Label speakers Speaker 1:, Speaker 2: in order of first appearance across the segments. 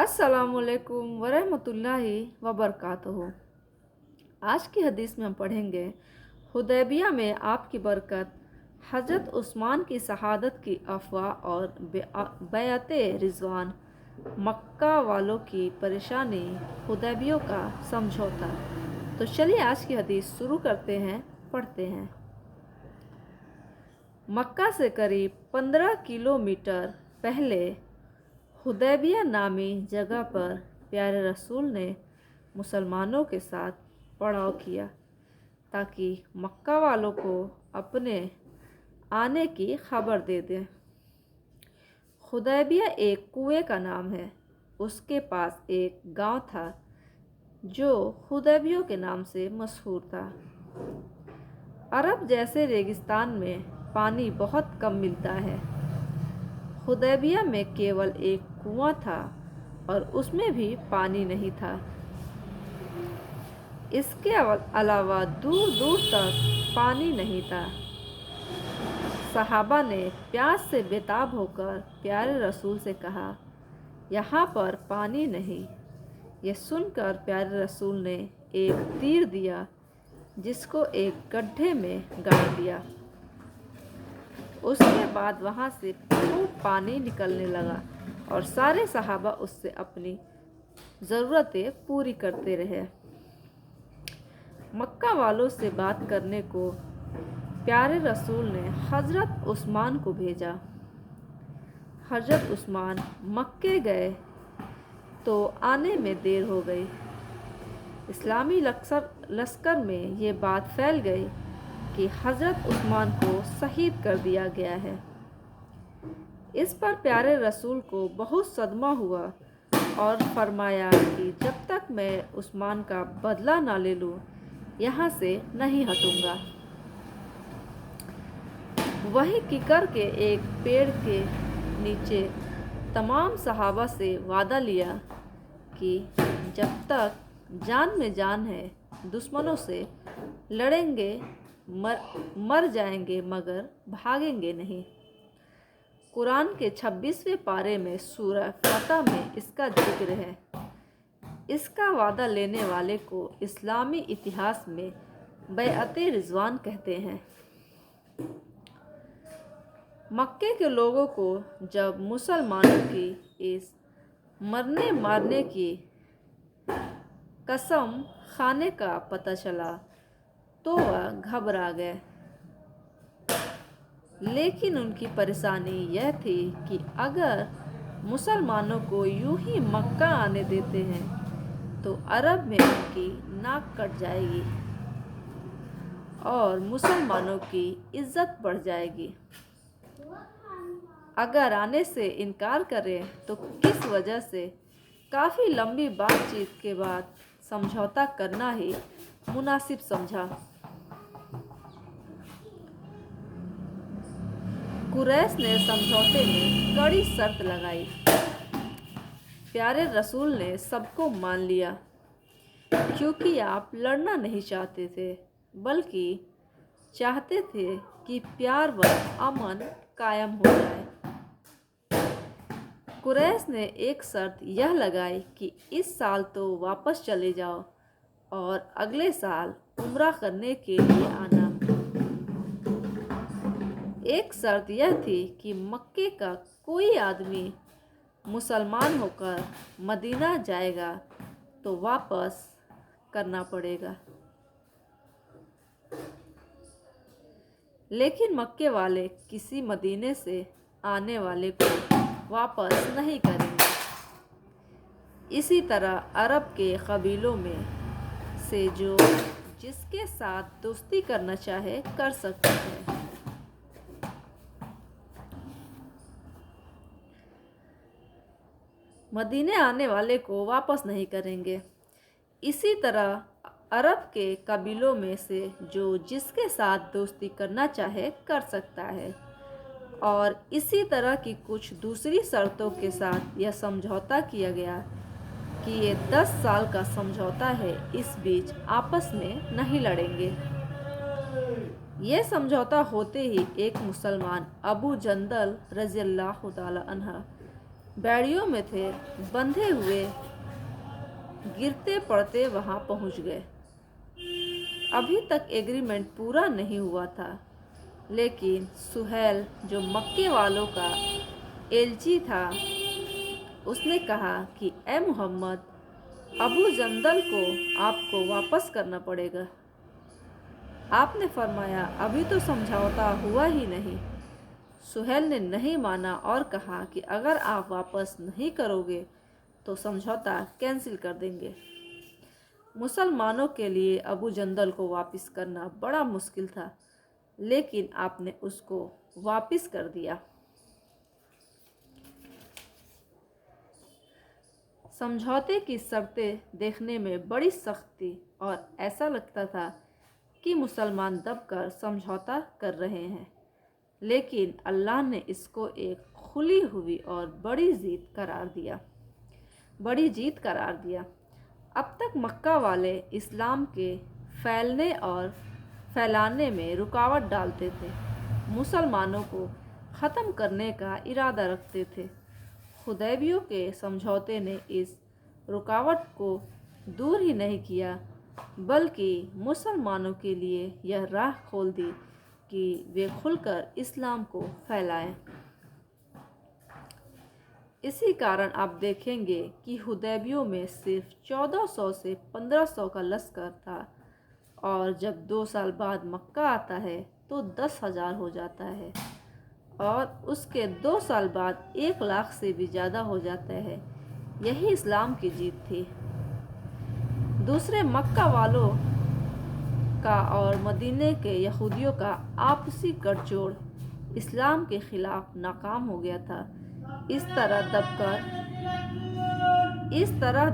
Speaker 1: अस्सलाम वालेकुम वरहमतुल्लाहि वबरकातुहू। आज की हदीस में हम पढ़ेंगे हुदैबिया में आपकी बरकत, हज़रत उस्मान की शहादत की अफवाह और बैअत रिज़वान, मक्का वालों की परेशानी, हुदैबियों का समझौता। तो चलिए आज की हदीस शुरू करते हैं, पढ़ते हैं। मक्का से करीब 15 किलोमीटर पहले हुदैबिया नामी जगह पर प्यारे रसूल ने मुसलमानों के साथ पड़ाव किया ताकि मक्का वालों को अपने आने की खबर दे दें। हुदैबिया एक कुएं का नाम है। उसके पास एक गांव था जो हुदैबियों के नाम से मशहूर था। अरब जैसे रेगिस्तान में पानी बहुत कम मिलता है। हुदैबिया में केवल एक कुआं था और उसमें भी पानी नहीं था। इसके अलावा दूर दूर तक पानी नहीं था। सहाबा ने प्यास से बेताब होकर प्यारे रसूल से कहा, यहाँ पर पानी नहीं। यह सुनकर प्यारे रसूल ने एक तीर दिया जिसको एक गड्ढे में गाड़ दिया। उसके बाद वहाँ से खूब पानी निकलने लगा और सारे सहाबा उससे अपनी ज़रूरतें पूरी करते रहे। मक्का वालों से बात करने को प्यारे रसूल ने हज़रत उस्मान को भेजा। हज़रत उस्मान मक्के गए तो आने में देर हो गई। इस्लामी लश्कर में ये बात फैल गई कि हज़रत उस्मान को शहीद कर दिया गया है। इस पर प्यारे रसूल को बहुत सदमा हुआ और फरमाया कि जब तक मैं उस्मान का बदला ना ले लूँ यहाँ से नहीं हटूँगा। वहीं किकर के एक पेड़ के नीचे तमाम सहाबा से वादा लिया कि जब तक जान में जान है दुश्मनों से लड़ेंगे, मर जाएंगे मगर भागेंगे नहीं। कुरान के 26वें पारे में सूरह फतह में इसका जिक्र है। इसका वादा लेने वाले को इस्लामी इतिहास में बैअत रिज़वान कहते हैं। मक्के के लोगों को जब मुसलमानों की इस मरने मारने की कसम खाने का पता चला तो वह घबरा गए। लेकिन उनकी परेशानी यह थी कि अगर मुसलमानों को यूं ही मक्का आने देते हैं तो अरब में उनकी नाक कट जाएगी और मुसलमानों की इज्जत बढ़ जाएगी। अगर आने से इनकार करें तो किस वजह से काफ़ी लंबी बातचीत के बाद समझौता करना ही मुनासिब समझा। कुरैश ने समझौते में कड़ी शर्त लगाई। प्यारे रसूल ने सबको मान लिया क्योंकि आप लड़ना नहीं चाहते थे बल्कि चाहते थे कि प्यार व अमन कायम हो जाए। कुरैश ने एक शर्त यह लगाई कि इस साल तो वापस चले जाओ और अगले साल उम्रा करने के लिए आना। एक शर्त यह थी कि मक्के का कोई आदमी मुसलमान होकर मदीना जाएगा तो वापस करना पड़ेगा। लेकिन मक्के वाले किसी मदीने से आने वाले को वापस नहीं करेंगे। इसी तरह अरब के कबीलों में से जो जिसके साथ दोस्ती करना चाहे कर सकते हैं। मदीने आने वाले को वापस नहीं करेंगे। इसी तरह अरब के कबीलों में से जो जिसके साथ दोस्ती करना चाहे कर सकता है। और इसी तरह की कुछ दूसरी शर्तों के साथ यह समझौता किया गया कि ये 10 साल का समझौता है, इस बीच आपस में नहीं लड़ेंगे। यह समझौता होते ही एक मुसलमान अबू जंदल रज़ियल्लाहु ताला अन्हा بیڑیوں میں تھے بندھے ہوئے، گرتے پڑتے وہاں پہنچ گئے۔ ابھی تک ایگریمنٹ پورا نہیں ہوا تھا، لیکن سہیل جو مکے والوں کا ایلچی تھا، اس نے کہا کہ اے محمد، ابو جندل کو آپ کو واپس کرنا پڑے گا۔ آپ نے فرمایا ابھی تو سمجھوتا ہوا ہی نہیں۔ سہیل نے نہیں مانا اور کہا کہ اگر آپ واپس نہیں کرو گے تو سمجھوتا کینسل کر دیں گے۔ مسلمانوں کے لیے ابو جندل کو واپس کرنا بڑا مشکل تھا، لیکن آپ نے اس کو واپس کر دیا۔ سمجھوتے کی شرطیں دیکھنے میں بڑی سخت تھی اور ایسا لگتا تھا کہ مسلمان دب کر سمجھوتا کر رہے ہیں، لیکن اللہ نے اس کو ایک کھلی ہوئی اور بڑی جیت قرار دیا۔ اب تک مکہ والے اسلام کے پھیلانے میں رکاوٹ ڈالتے تھے، مسلمانوں کو ختم کرنے کا ارادہ رکھتے تھے۔ حدیبیہ کے سمجھوتے نے اس رکاوٹ کو دور ہی نہیں کیا، بلکہ مسلمانوں کے لیے یہ راہ کھول دی کہ وہ کھل کر اسلام کو پھیلائیں۔ اسی کارن آپ دیکھیں گے کہ حدیبیہ میں صرف 1400 سے 1500 کا لشکر تھا، اور جب 2 سال بعد مکہ آتا ہے تو 10,000 ہو جاتا ہے، اور اس کے 2 سال بعد 1 لاکھ سے بھی زیادہ ہو جاتا ہے۔ یہی اسلام کی جیت تھی۔ دوسرے مکہ والوں کا اور مدینے کے یہودیوں کا آپسی گٹھ جوڑ اسلام کے خلاف ناکام ہو گیا تھا۔ اس طرح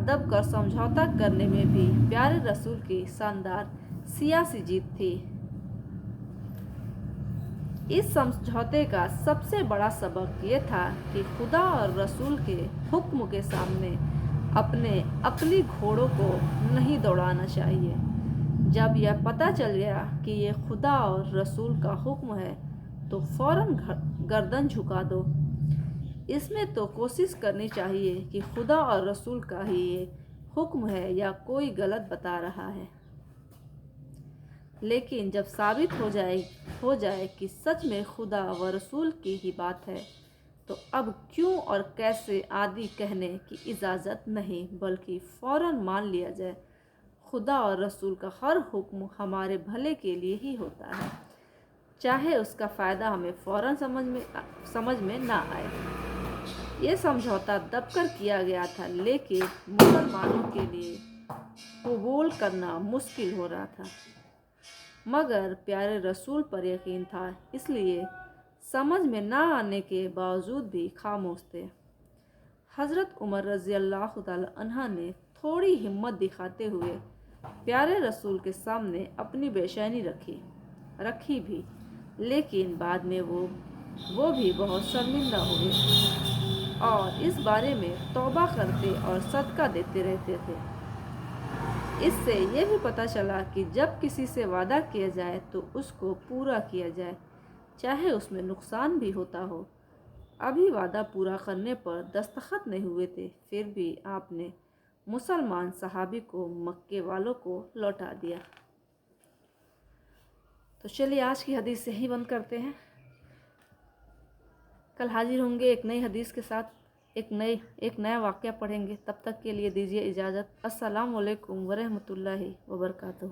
Speaker 1: دب کر سمجھوتا کرنے میں بھی پیارے رسول کی شاندار سیاسی جیت تھی۔ اس سمجھوتے کا سب سے بڑا سبق یہ تھا کہ خدا اور رسول کے حکم کے سامنے اپنے عقلی گھوڑوں کو نہیں دوڑانا چاہیے۔ جب یہ پتہ چل گیا کہ یہ خدا اور رسول کا حکم ہے تو فوراً گردن جھکا دو۔ اس میں تو کوشش کرنی چاہیے کہ خدا اور رسول کا ہی یہ حکم ہے یا کوئی غلط بتا رہا ہے۔ لیکن جب ثابت ہو جائے کہ سچ میں خدا و رسول کی ہی بات ہے تو اب کیوں اور کیسے آدھی کہنے کی اجازت نہیں، بلکہ فوراً مان لیا جائے۔ خدا اور رسول کا ہر حکم ہمارے بھلے کے لیے ہی ہوتا ہے، چاہے اس کا فائدہ ہمیں فوراً سمجھ میں نہ آئے۔ یہ سمجھوتا دب کر کیا گیا تھا، لیکن مسلمانوں کے لیے قبول کرنا مشکل ہو رہا تھا، مگر پیارے رسول پر یقین تھا، اس لیے سمجھ میں نہ آنے کے باوجود بھی خاموش تھے۔ حضرت عمر رضی اللہ تعالی عنہ نے تھوڑی ہمت دکھاتے ہوئے پیارے رسول کے سامنے اپنی بے چینی رکھی بھی، لیکن بعد میں وہ بھی بہت شرمندہ ہوئے اور اس بارے میں توبہ کرتے اور صدقہ دیتے رہتے تھے۔ اس سے یہ بھی پتہ چلا کہ جب کسی سے وعدہ کیا جائے تو اس کو پورا کیا جائے، چاہے اس میں نقصان بھی ہوتا ہو۔ ابھی وعدہ پورا کرنے پر دستخط نہیں ہوئے تھے، پھر بھی آپ نے مسلمان صحابی کو مکے والوں کو لوٹا دیا۔ تو چلیے آج کی حدیث یہی بند کرتے ہیں، کل حاضر ہوں گے ایک نئی حدیث کے ساتھ، ایک نیا واقعہ پڑھیں گے۔ تب تک کے لیے دیجیے اجازت۔ السلام علیکم ورحمۃ اللہ وبرکاتہ۔